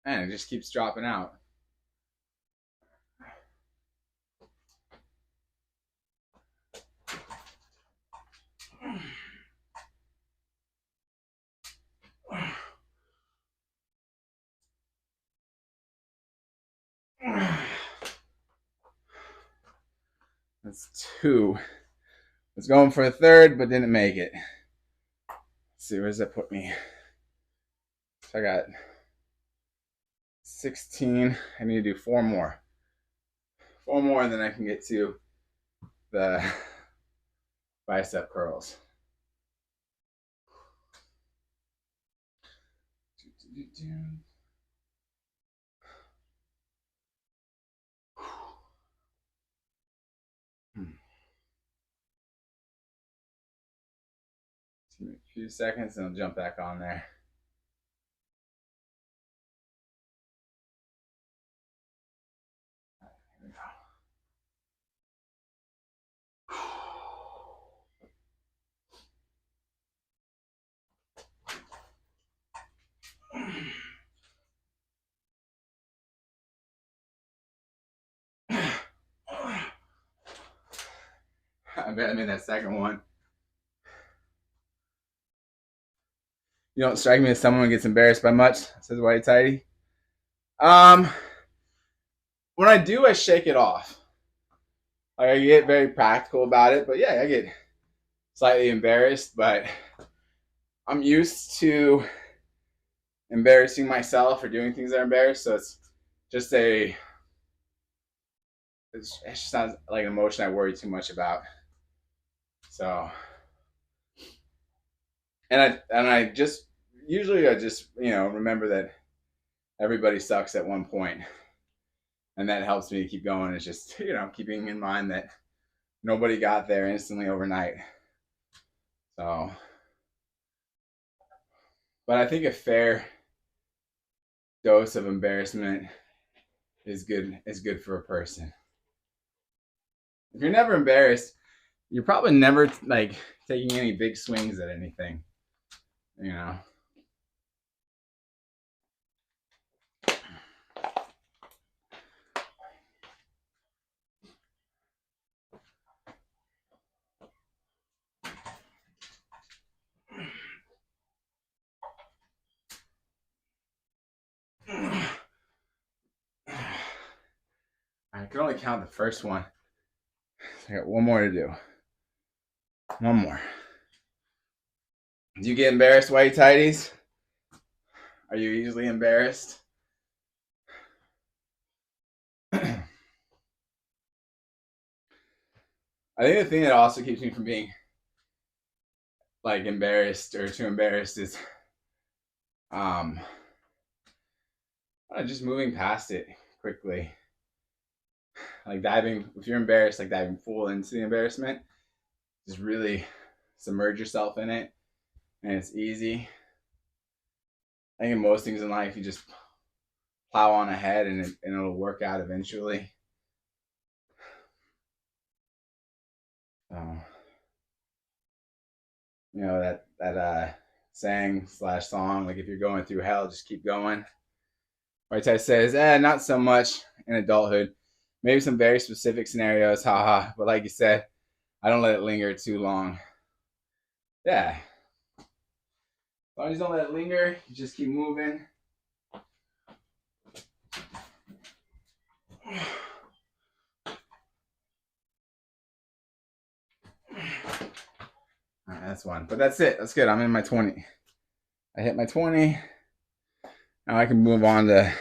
and it just keeps dropping out. That's 2. Was going for a third, but didn't make it. Let's see, where does that put me? So I got 16. I need to do 4 more. 4 more, and then I can get to the bicep curls. Give me a few seconds and I'll jump back on there. Here we go. I bet I made that second one. You don't strike me as someone who gets embarrassed by much, says Whitey Tidy. When I do, I shake it off. Like, I get very practical about it, but yeah, I get slightly embarrassed, but I'm used to embarrassing myself or doing things that are embarrassed, so it's just it's just not like an emotion I worry too much about. So, and I just usually I just remember that everybody sucks at one point, and that helps me keep going. It's just keeping in mind that nobody got there instantly overnight. So, but I think a fair dose of embarrassment is good for a person. If you're never embarrassed, you're probably never like taking any big swings at anything. You know. I can only count the first one. I got one more to do. One more. Do you get embarrassed, Whitey Tidies? Are you easily embarrassed? I think the thing that also keeps me from being like embarrassed or too embarrassed is just moving past it quickly. Like diving, if you're embarrassed, like diving full into the embarrassment, just really submerge yourself in it, and it's easy. I think in most things in life, you just plow on ahead, and it'll work out eventually. So, that saying / song, like if you're going through hell, just keep going. White Tie says, not so much in adulthood. Maybe some very specific scenarios, haha. But like you said, I don't let it linger too long. Yeah. As long as you don't let it linger, you just keep moving. All right, that's one. But that's it. That's good. I'm in my 20. I hit my 20. Now I can move on to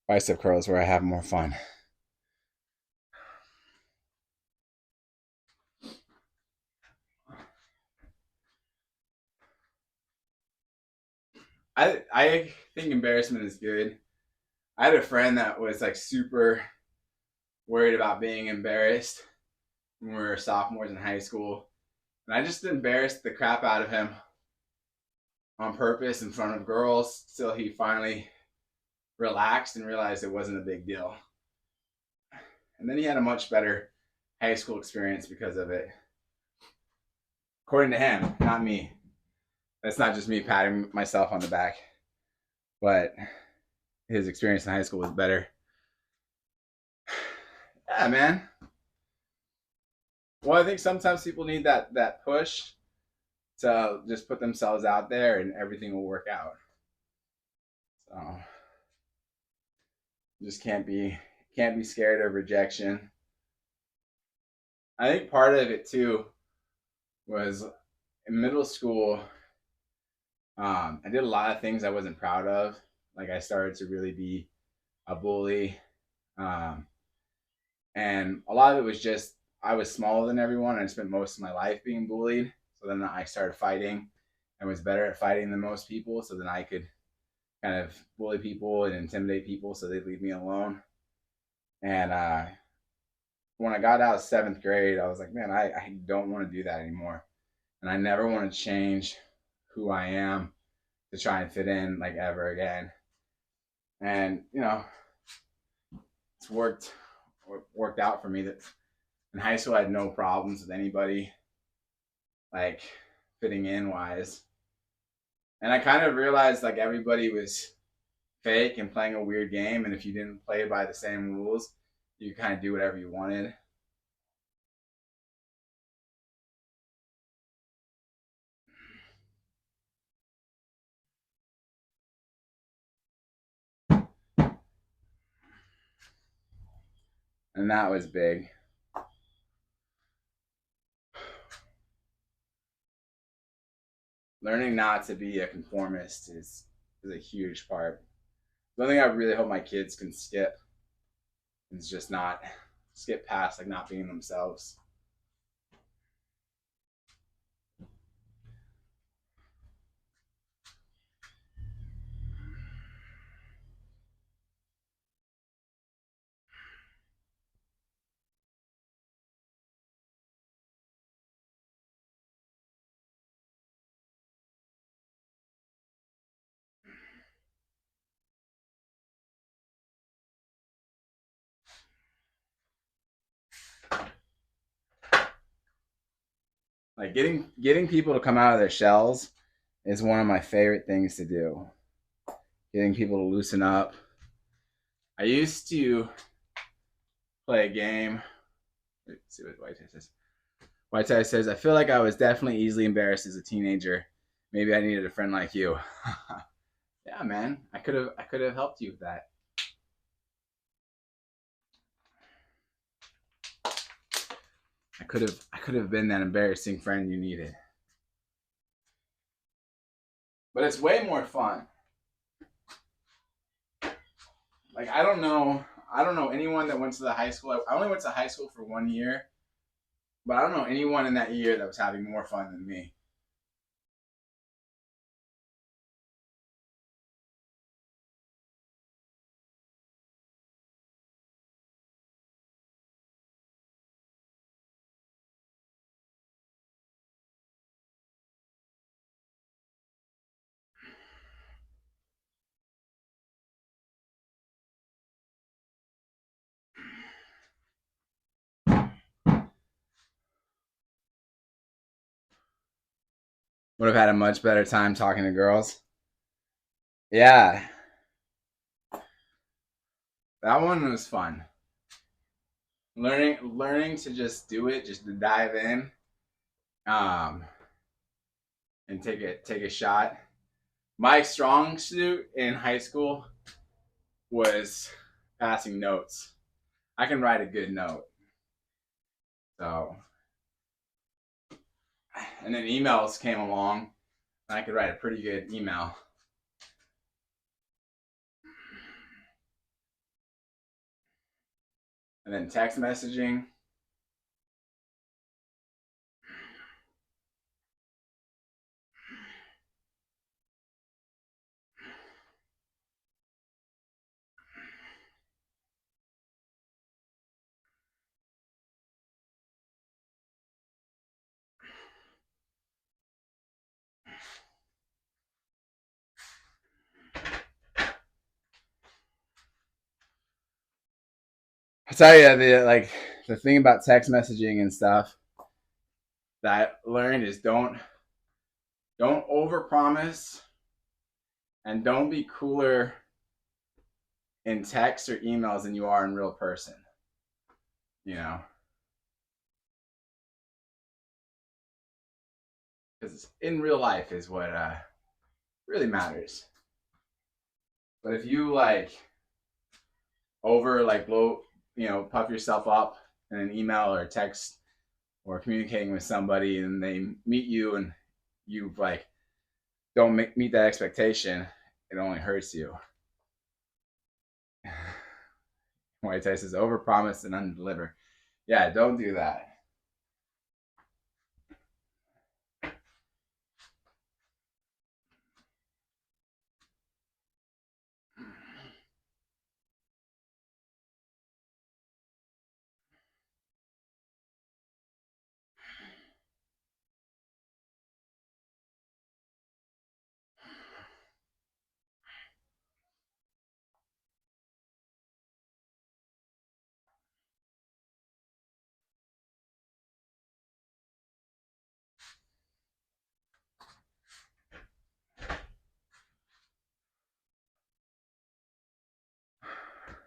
bicep curls where I have more fun. I think embarrassment is good. I had a friend that was like super worried about being embarrassed when we were sophomores in high school. And I just embarrassed the crap out of him on purpose in front of girls till he finally relaxed and realized it wasn't a big deal. And then he had a much better high school experience because of it. According to him, not me. That's not just me patting myself on the back. But his experience in high school was better. Yeah, man. Well, I think sometimes people need that push to just put themselves out there, and everything will work out. So just can't be scared of rejection. I think part of it too was in middle school. I did a lot of things I wasn't proud of. Like I started to really be a bully, um, and a lot of it was just I was smaller than everyone, and I spent most of my life being bullied. So then I started fighting, and was better at fighting than most people. So then I could kind of bully people and intimidate people, so they'd leave me alone. And when I got out of seventh grade, I was like, man, I don't want to do that anymore, and I never want to change who I am to try and fit in like ever again. And it's worked out for me. That in high school I had no problems with anybody, like fitting in wise. And I kind of realized like everybody was fake and playing a weird game, and if you didn't play by the same rules, you kind of do whatever you wanted. And that was big. Learning not to be a conformist is a huge part. The only thing I really hope my kids can skip is just not skip past like not being themselves. Like getting people to come out of their shells is one of my favorite things to do. Getting people to loosen up. I used to play a game. Let's see what White Tie says. White Tie says, I feel like I was definitely easily embarrassed as a teenager. Maybe I needed a friend like you. Yeah, man. I could have helped you with that. I could have been that embarrassing friend you needed. But it's way more fun. Like I don't know anyone that went to the high school. I only went to high school for 1 year, but I don't know anyone in that year that was having more fun than me. Would have had a much better time talking to girls. Yeah, that one was fun. Learning to just do it, just to dive in, um, and take a shot. My strong suit in high school was passing notes. I can write a good note. So, and then emails came along, and I could write a pretty good email. And then text messaging. I tell you, the thing about text messaging and stuff that I learned is don't overpromise and don't be cooler in text or emails than you are in real person. You know, because in real life is what really matters. But if you like over like blow, puff yourself up in an email or a text or communicating with somebody, and they meet you and you like don't meet that expectation, it only hurts you. White Tice says overpromise and underdeliver. Yeah, don't do that.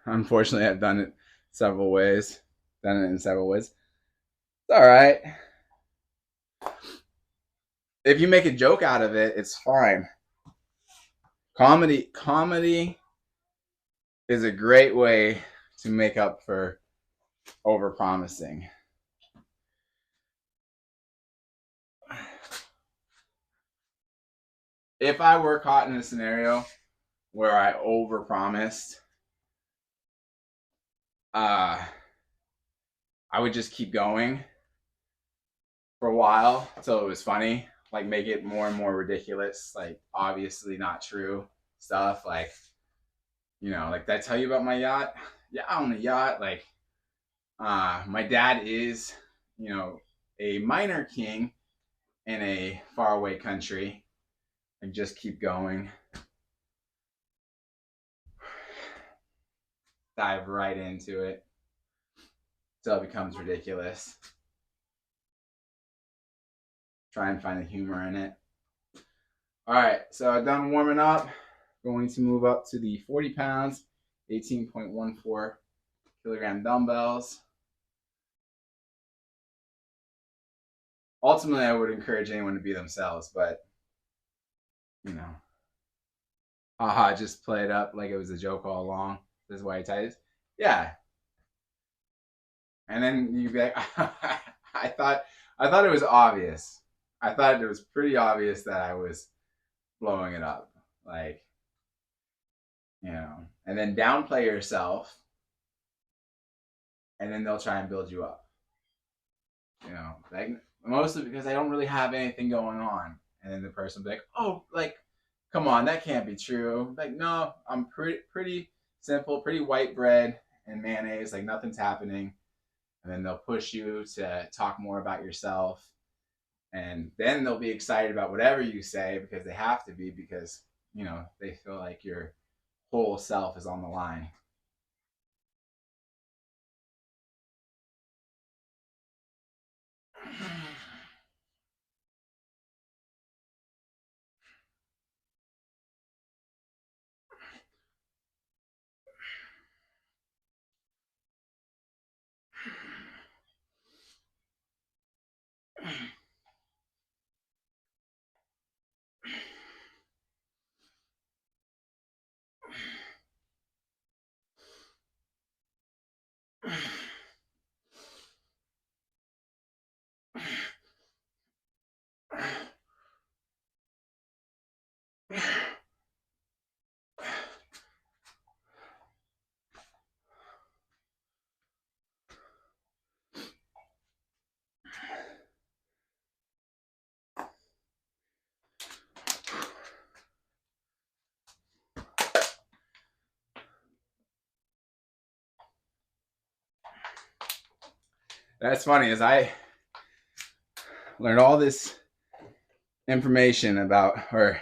Unfortunately, I've done it several ways. Done it in several ways. It's all right. If you make a joke out of it, it's fine. Comedy is a great way to make up for overpromising. If I were caught in a scenario where I overpromised, I would just keep going for a while until it was funny. Like make it more and more ridiculous, like obviously not true stuff. Like, like did I tell you about my yacht? Yeah, I own a yacht. Like, my dad is, a minor king in a faraway country. And just keep going. Dive right into it until it becomes ridiculous. Try and find the humor in it. All right, so done warming up. Going to move up to the 40 pounds, 18.14 kilogram dumbbells. Ultimately, I would encourage anyone to be themselves, but just play it up like it was a joke all along. This is why I tight is. Yeah. And then you'd be like, I thought it was obvious. I thought it was pretty obvious that I was blowing it up. Like, and then downplay yourself, and then they'll try and build you up. Like mostly because I don't really have anything going on. And then the person will be like, oh, like, come on, that can't be true. Like, no, I'm pretty simple, pretty white bread and mayonnaise, like nothing's happening. And then they'll push you to talk more about yourself. And then they'll be excited about whatever you say because they have to be because, they feel like your whole self is on the line. That's funny, as I learned all this information about, or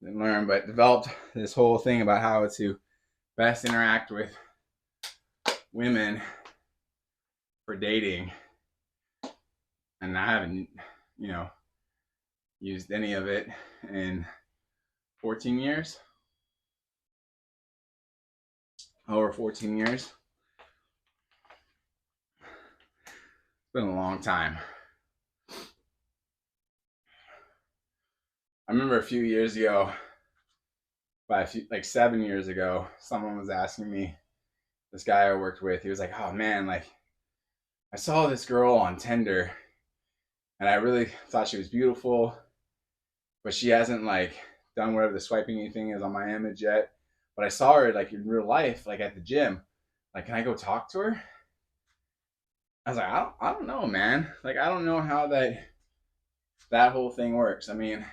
didn't learn, but developed this whole thing about how to best interact with women for dating. And I haven't, used any of it in 14 years. over 14 years. It's been a long time. I remember a few years ago, like 7 years ago, someone was asking me, this guy I worked with, he was like, oh man, like I saw this girl on Tinder and I really thought she was beautiful, but she hasn't like done whatever the swiping thing is on my image yet. But I saw her like in real life, like at the gym. Like, can I go talk to her? I was like, I don't know, man. Like, I don't know how that whole thing works. I mean,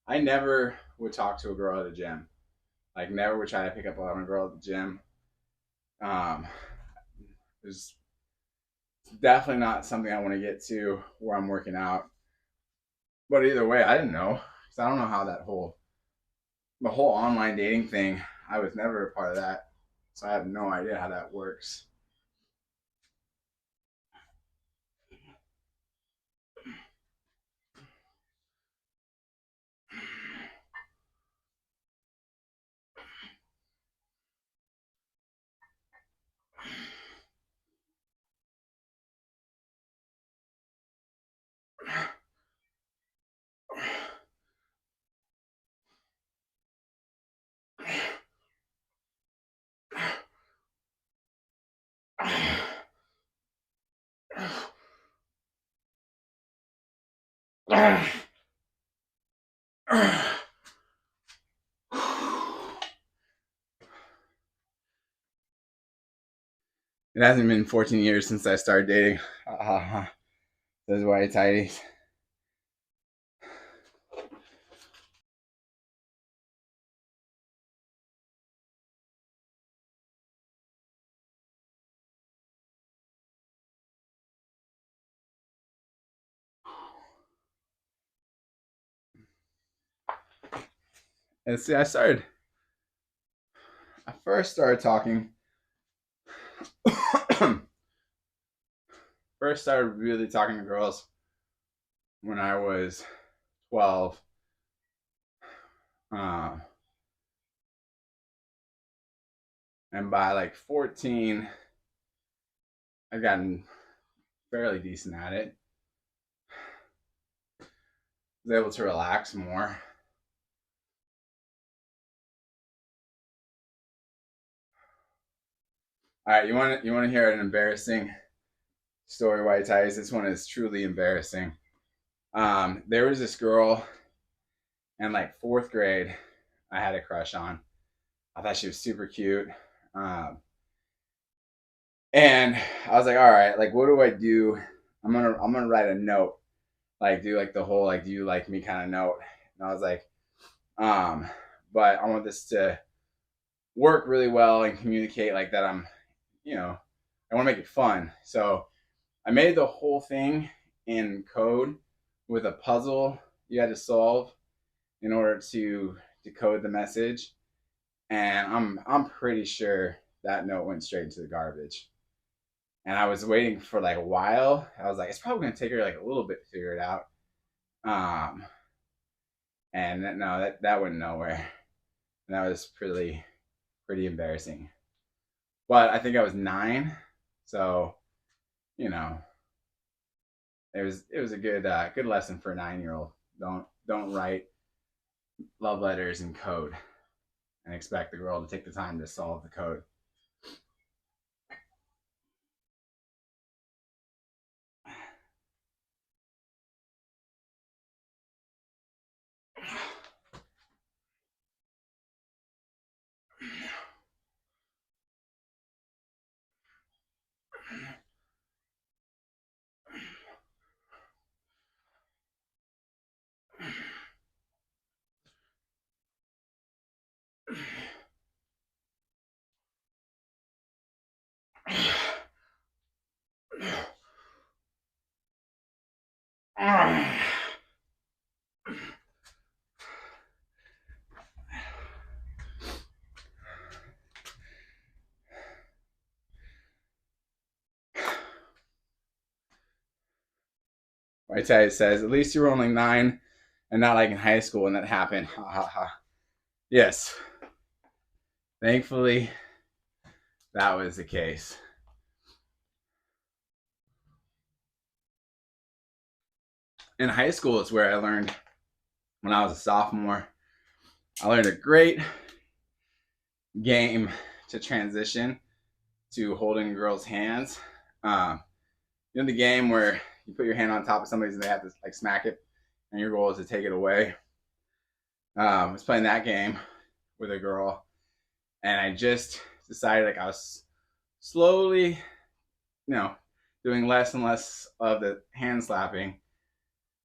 I never would talk to a girl at a gym. Like, never would try to pick up on a girl at the gym. It's definitely not something I want to get to where I'm working out. But either way, I didn't know, because I don't know how the whole online dating thing. I was never a part of that, so I have no idea how that works. It hasn't been 14 years since I started dating. Those white tighties. And see, I first started talking, first started really talking to girls when I was 12. Uh, and by like 14, I'd gotten fairly decent at it. Was able to relax more. All right, you want to hear an embarrassing story, White Ties? This one is truly embarrassing. There was this girl in like fourth grade I had a crush on. I thought she was super cute. Um, and I was like, all right, like what do I do? I'm gonna write a note, like do like the whole like do you like me kind of note. And I was like, um, but I want this to work really well and communicate like that I want to make it fun. So I made the whole thing in code with a puzzle you had to solve in order to decode the message. And I'm pretty sure that note went straight into the garbage. And I was waiting for like a while. I was like, it's probably gonna take her like a little bit to figure it out. Um, and no, that went nowhere. And that was pretty embarrassing. But I think I was 9, so you know it was a good lesson for a 9-year-old. Don't write love letters in code and expect the girl to take the time to solve the code. White Tie says, at least you were only 9 and not like in high school when that happened. Ha ha ha. Yes. Thankfully, that was the case. In high school is where I learned, when I was a sophomore, I learned a great game to transition to holding girls' hands. You know the game where you put your hand on top of somebody's and they have to like smack it, and your goal is to take it away. I was playing that game with a girl, and I just decided like I was slowly, doing less and less of the hand slapping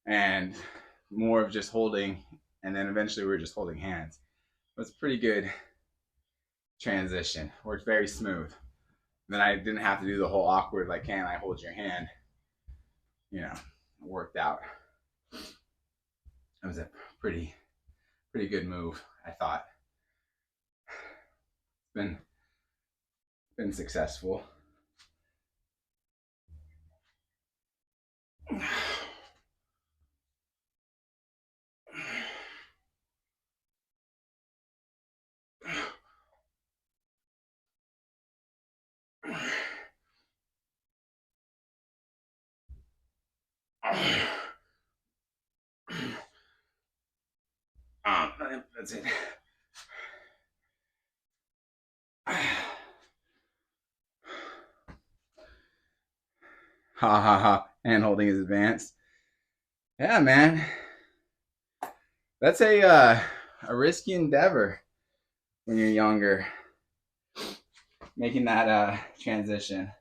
and more of just holding, and then eventually we were just holding hands. It was a pretty good transition. Worked very smooth. Then I didn't have to do the whole awkward, like, can I hold your hand? It worked out. It was a pretty good move, I thought. It's been successful. That's it. Ha ha ha. Hand holding is advanced. Yeah, man. That's a risky endeavor when you're younger. Making that transition.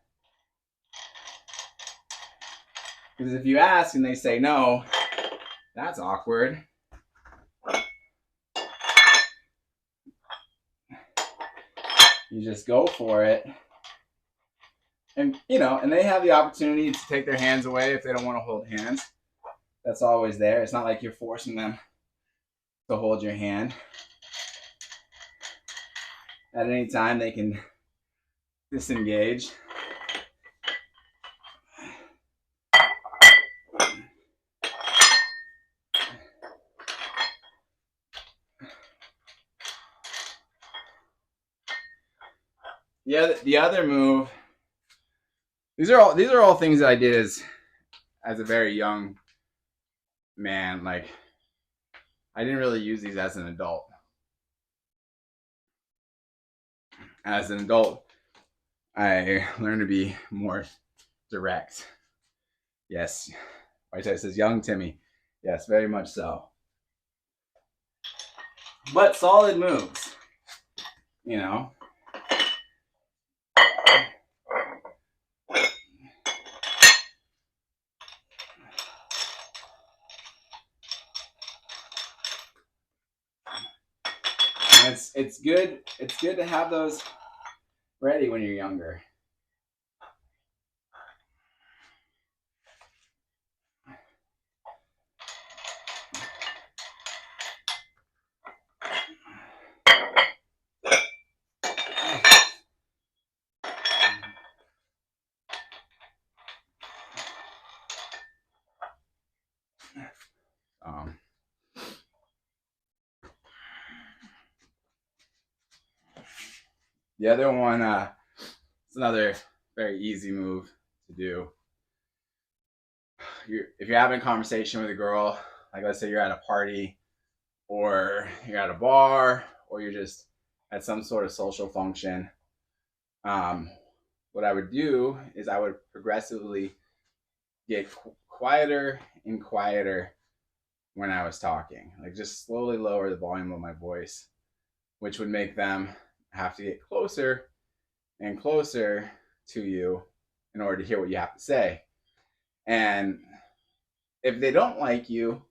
Because if you ask and they say no, that's awkward. You just go for it. And they have the opportunity to take their hands away if they don't want to hold hands. That's always there. It's not like you're forcing them to hold your hand. At any time, they can disengage. The other move. These are all things that I did as a very young man. Like, I didn't really use these as an adult. As an adult, I learned to be more direct. Yes. White Tie says, young Timmy. Yes, very much so. But solid moves. And it's good to have those ready when you're younger. The other one, it's another very easy move to do. If you're having a conversation with a girl, like let's say you're at a party, or you're at a bar, or you're just at some sort of social function, what I would do is I would progressively get quieter and quieter when I was talking. Like just slowly lower the volume of my voice, which would make them have to get closer and closer to you in order to hear what you have to say. And if they don't like you,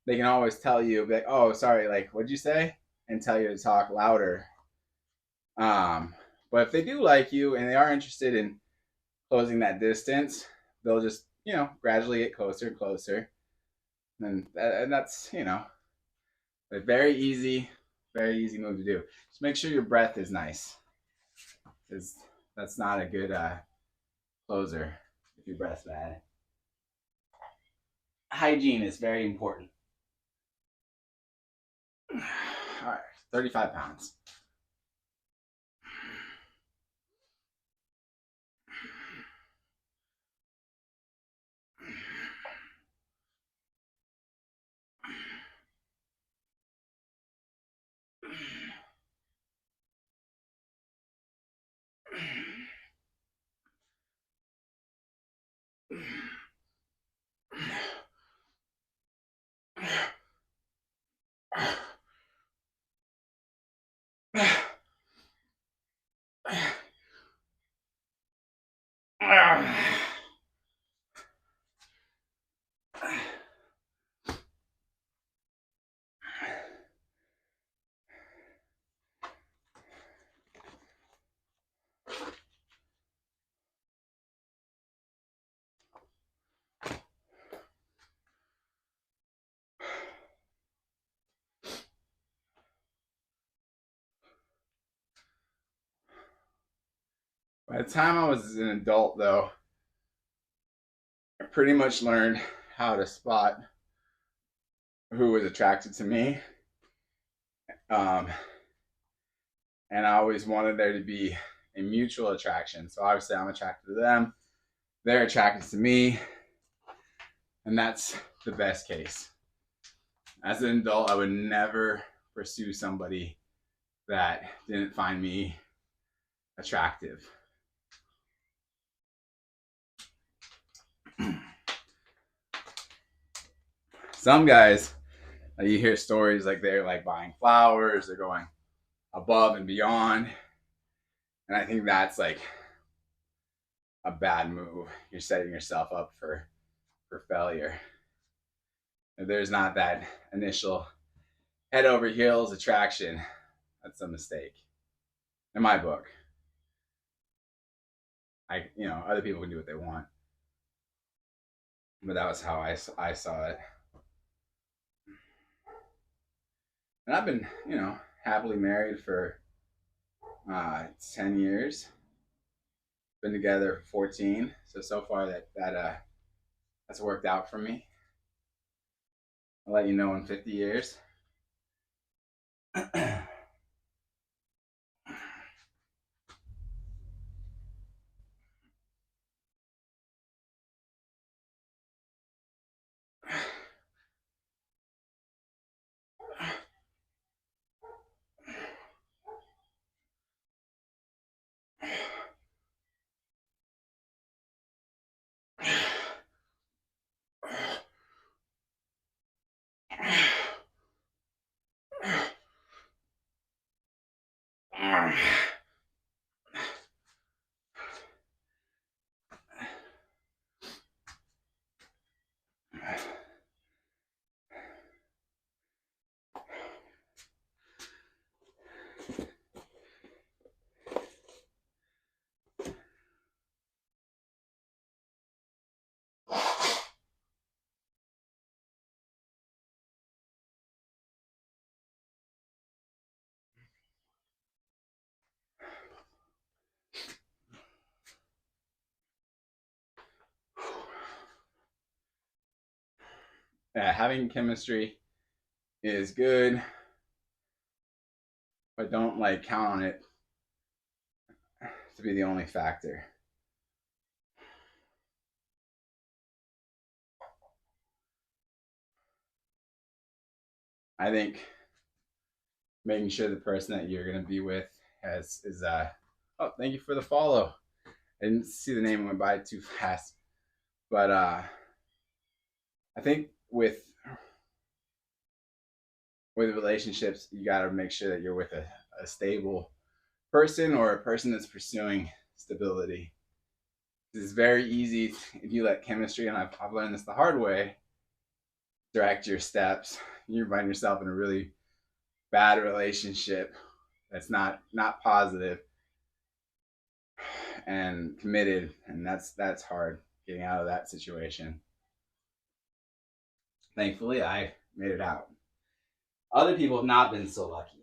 they can always tell you, like, oh, sorry, like, what'd you say? And tell you to talk louder. But if they do like you and they are interested in closing that distance, they'll just, gradually get closer and closer. And that's, a very easy move to do. Just make sure your breath is nice, because that's not a good closer if your breath's bad. Hygiene is very important. All right, 35 pounds. By the time I was an adult, though, I pretty much learned how to spot who was attracted to me. Um, and I always wanted there to be a mutual attraction. So obviously, I'm attracted to them, they're attracted to me, and that's the best case. As an adult, I would never pursue somebody that didn't find me attractive. Some guys, you hear stories like they're like buying flowers, they're going above and beyond. And I think that's like a bad move. You're setting yourself up for failure. If there's not that initial head over heels attraction, that's a mistake. In my book. Other people can do what they want. But that was how I saw it. And I've been, happily married for 10 years. Been together for 14. So far that's worked out for me. I'll let you know in 50 years. Yeah, having chemistry is good, but don't count on it to be the only factor. I think making sure the person that you're gonna be with is oh, thank you for the follow. I didn't see the name went by too fast. But I think with relationships, you got to make sure that you're with a stable person or a person that's pursuing stability. It's very easy if you let chemistry, and I've learned this the hard way, direct your steps. You find yourself in a really bad relationship that's not positive and committed, and that's hard getting out of that situation. Thankfully, I made it out. Other people have not been so lucky.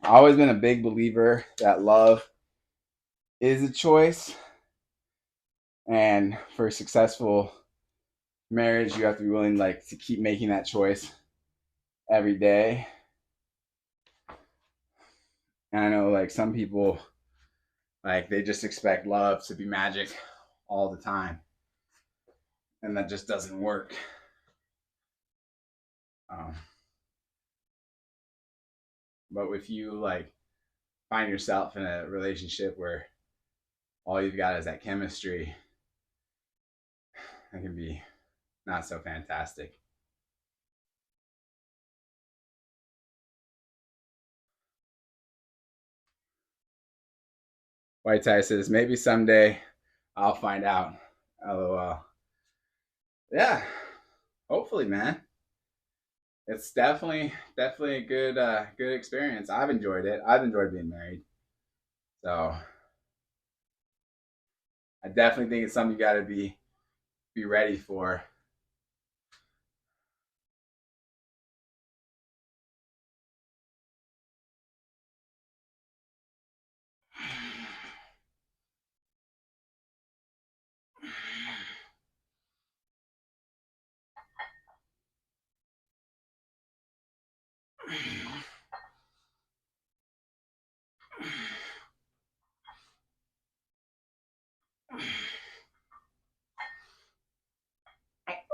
I've always been a big believer that love is a choice. And for a successful marriage, you have to be willing like to keep making that choice every day. And I know like some people like they just expect love to be magic all the time. And that just doesn't work. Um, but if you like find yourself in a relationship where all you've got is that chemistry, it can be not so fantastic. White Tie says, maybe someday I'll find out. LOL. Yeah, hopefully, man. It's definitely a good experience. I've enjoyed it. I've enjoyed being married. So I definitely think it's something you got to be ready for.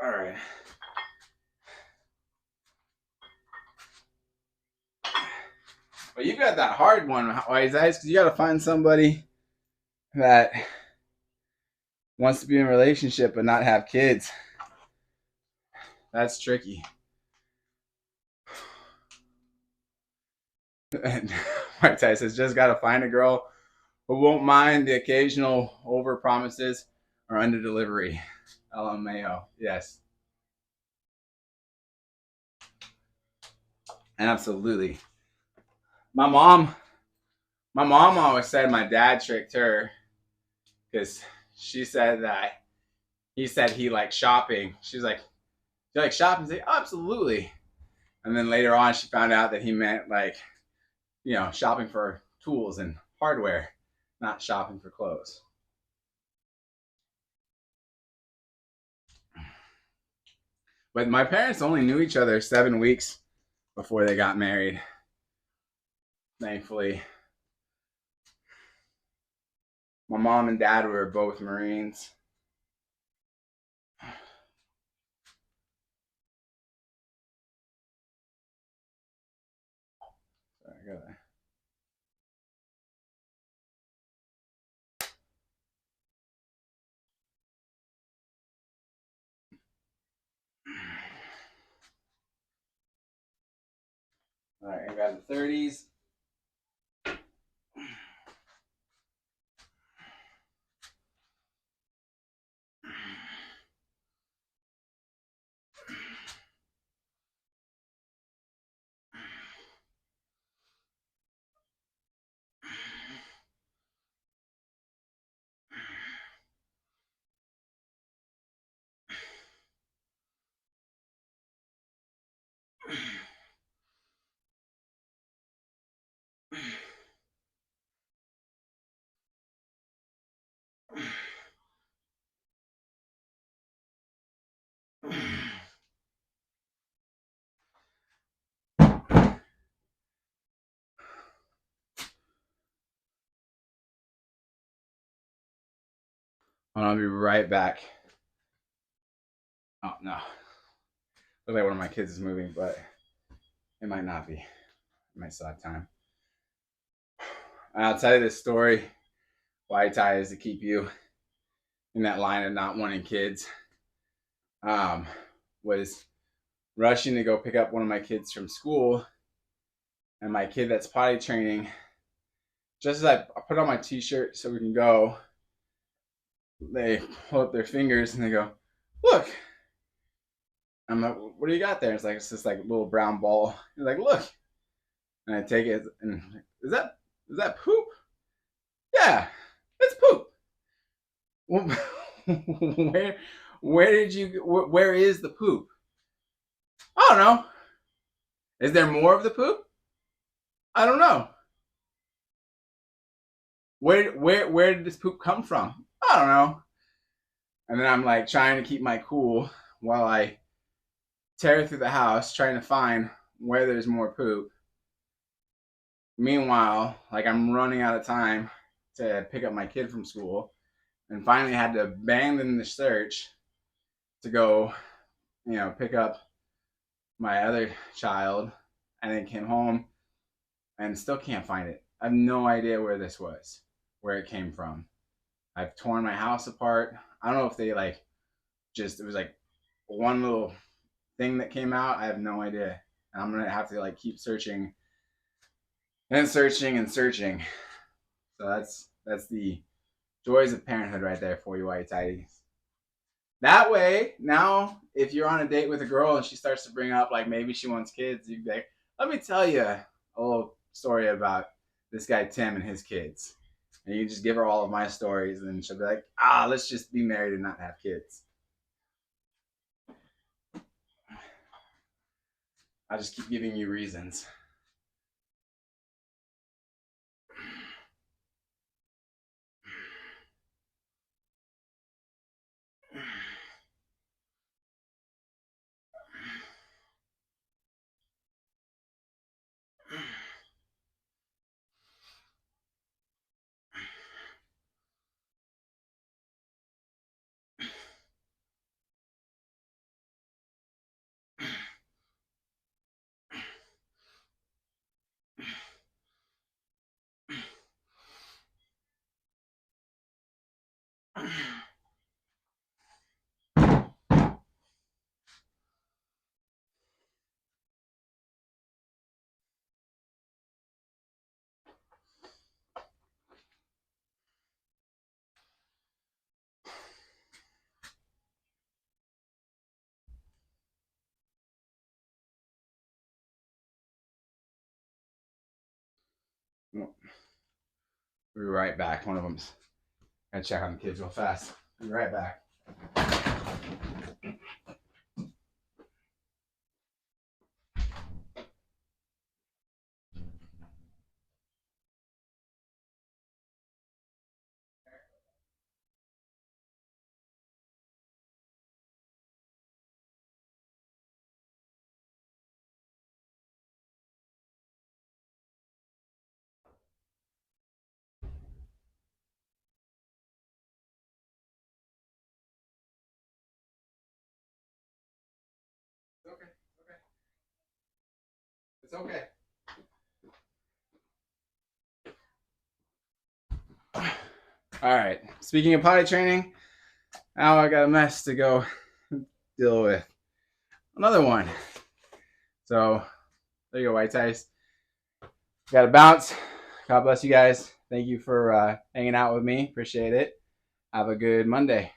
All right. Well, you've got that hard one, White Eyes, because you got to find somebody that wants to be in a relationship but not have kids. That's tricky. And White Tie says, just got to find a girl who won't mind the occasional over promises or under delivery. LMAO. Yes. Absolutely. My mom, my mom always said my dad tricked her because she said that he said he liked shopping. She's like, "You like shopping?" He's like, oh, absolutely. And then later on, she found out that he meant like, shopping for tools and hardware, not shopping for clothes. But my parents only knew each other 7 weeks before they got married. Thankfully, my mom and dad were both Marines. Sorry, I gotta. All right, I got the 30s. I'll be right back. Oh no, looks like one of my kids is moving, but it might not be. I might still have time. I'll tell you this story. Why tie is to keep you in that line of not wanting kids. Um, was rushing to go pick up one of my kids from school, and my kid that's potty training. Just as I put on my t-shirt so we can go, they pull up their fingers and they go, "Look." I'm like, "What do you got there?" It's this like little brown ball. He's like, "Look," and I take it and I'm like, is that poop? Yeah, it's poop. Well, where where did you where is the poop? I don't know. Is there more of the poop? I don't know. where did this poop come from? I don't know. And then I'm like trying to keep my cool while I tear through the house trying to find where there's more poop. Meanwhile, like I'm running out of time to pick up my kid from school, and finally had to abandon the search to go, pick up my other child, and then came home and still can't find it. I have no idea where this was, where it came from. I've torn my house apart. I don't know if they it was like one little thing that came out. I have no idea. And I'm gonna have to keep searching and searching and searching. So that's the joys of parenthood right there for you, white tidies. That way, now if you're on a date with a girl and she starts to bring up maybe she wants kids, you'd be like, let me tell you a little story about this guy Tim and his kids. And you just give her all of my stories, and she'll be like, let's just be married and not have kids. I'll just keep giving you reasons. We'll be right back. One of them's gonna check on the kids real fast. Be right back. It's okay. It's okay. All right. Speaking of potty training, now I got a mess to go deal with. Another one. So there you go, white ties. Got to bounce. God bless you guys. Thank you for hanging out with me. Appreciate it. Have a good Monday.